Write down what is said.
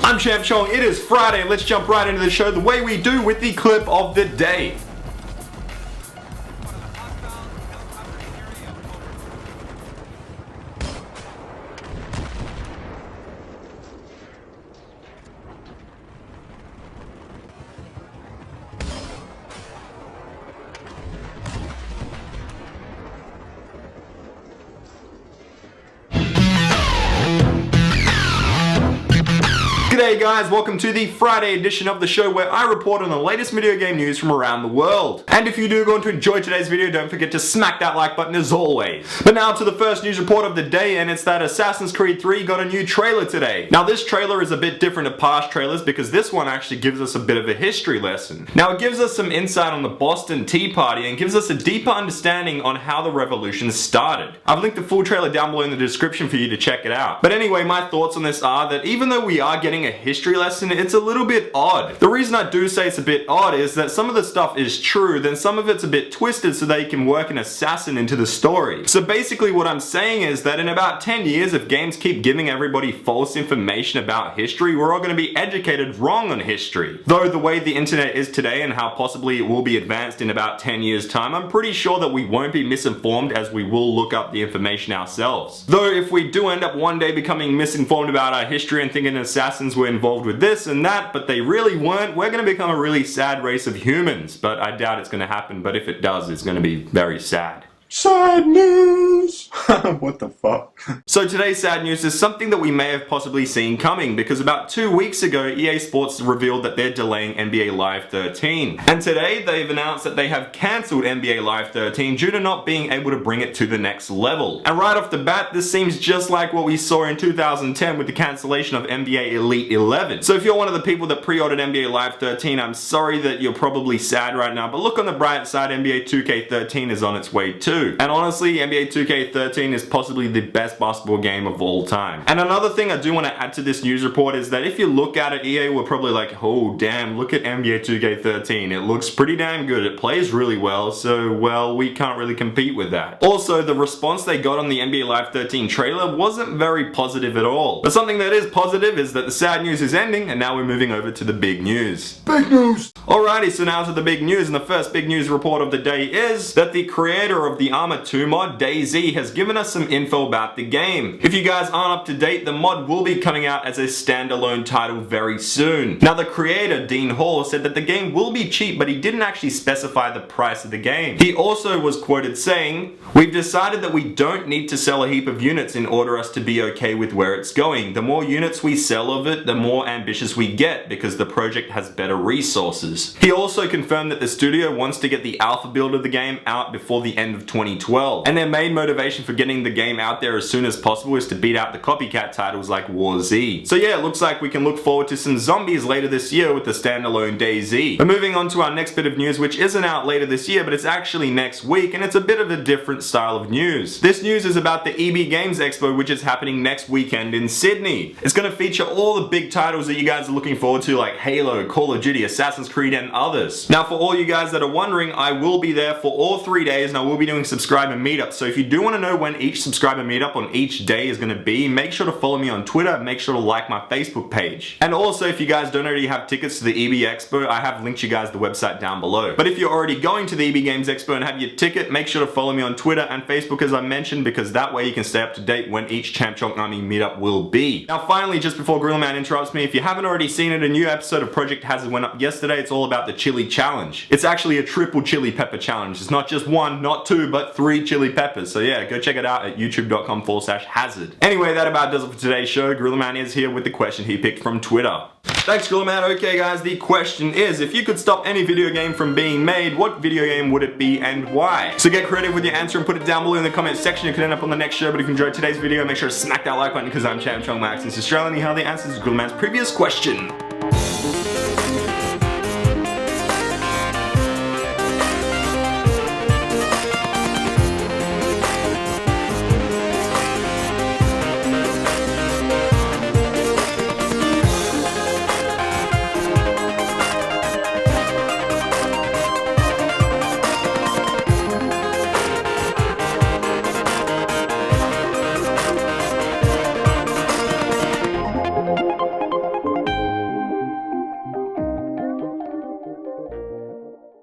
I'm ChampChong, it is Friday, let's jump right into the show the way we do with the clip of the day. G'day guys, welcome to the Friday edition of the show where I report on the latest video game news from around the world. And if you do going to enjoy today's video, don't forget to smack that like button as always. But now to the first news report of the day, and it's that Assassin's Creed 3 got a new trailer today. Now this trailer is a bit different to past trailers because this one actually gives us a bit of a history lesson. Now it gives us some insight on the Boston Tea Party and gives us a deeper understanding on how the revolution started. I've linked the full trailer down below in the description for you to check it out. But anyway, my thoughts on this are that even though we are getting a history lesson, it's a little bit odd. The reason I do say it's a bit odd is that some of the stuff is true, then some of it's a bit twisted so they can work an assassin into the story. So basically what I'm saying is that in about 10 years, if games keep giving everybody false information about history, we're all going to be educated wrong on history. Though the way the internet is today and how possibly it will be advanced in about 10 years time, I'm pretty sure that we won't be misinformed as we will look up the information ourselves. Though if we do end up one day becoming misinformed about our history and thinking assassins were involved with this and that, but they really weren't, we're going to become a really sad race of humans. But I doubt it's going to happen, but if it does, it's going to be very sad. Sad news! What the fuck? So today's sad news is something that we may have possibly seen coming, because about 2 weeks ago EA Sports revealed that they're delaying NBA Live 13. And today they've announced that they have cancelled NBA Live 13 due to not being able to bring it to the next level. And right off the bat, this seems just like what we saw in 2010 with the cancellation of NBA Elite 11. So if you're one of the people that pre-ordered NBA Live 13, I'm sorry that you're probably sad right now, but look on the bright side, NBA 2K13 is on its way too. And honestly, NBA 2K13 is possibly the best basketball game of all time. And another thing I do want to add to this news report is that if you look at it, EA were probably like, oh damn, look at NBA 2K13. It looks pretty damn good. It plays really well, so well, we can't really compete with that. Also, the response they got on the NBA Live 13 trailer wasn't very positive at all. But something that is positive is that the sad news is ending, and now we're moving over to the big news. Big news! Alrighty, so now to the big news, and the first big news report of the day is that the creator of the Arma 2 mod, DayZ, has given us some info about the game. If you guys aren't up to date, the mod will be coming out as a standalone title very soon. Now the creator, Dean Hall, said that the game will be cheap, but he didn't actually specify the price of the game. He also was quoted saying, "We've decided that we don't need to sell a heap of units in order us to be okay with where it's going. The more units we sell of it, the more ambitious we get because the project has better resources." He also confirmed that the studio wants to get the alpha build of the game out before the end of 2012. And their main motivation for getting the game out there as soon as possible is to beat out the copycat titles like War Z. So yeah, it looks like we can look forward to some zombies later this year with the standalone DayZ. But moving on to our next bit of news, which isn't out later this year, but it's actually next week, and it's a bit of a different style of news. This news is about the EB Games Expo, which is happening next weekend in Sydney. It's going to feature all the big titles that you guys are looking forward to, like Halo, Call of Duty, Assassin's Creed, and others. Now for all you guys that are wondering, I will be there for all 3 days, and I will be doing subscriber meetups. So if you do want to know when each subscriber meetup on each day is going to be, make sure to follow me on Twitter and make sure to like my Facebook page. And also, if you guys don't already have tickets to the EB Expo, I have linked you guys the website down below. But if you're already going to the EB Games Expo and have your ticket, make sure to follow me on Twitter and Facebook as I mentioned, because that way you can stay up to date when each ChampChong Army meetup will be. Now finally, just before Grillman interrupts me, if you haven't already seen it, a new episode of Project Hazard went up yesterday. It's all about the chili challenge. It's actually a triple chili pepper challenge. It's not just one, not two, but 3 chili peppers. So yeah, go check it out at youtube.com/hazard. Anyway, that about does it for today's show. Gorillaman is here with the question he picked from Twitter. Thanks, Gorillaman. Okay guys, the question is, if you could stop any video game from being made, what video game would it be and why? So get creative with your answer and put it down below in the comment section. You can end up on the next show, but if you enjoyed today's video, make sure to smack that like button because I'm ChampChong, my accent's Australian. How the answers to Gorillaman's previous question.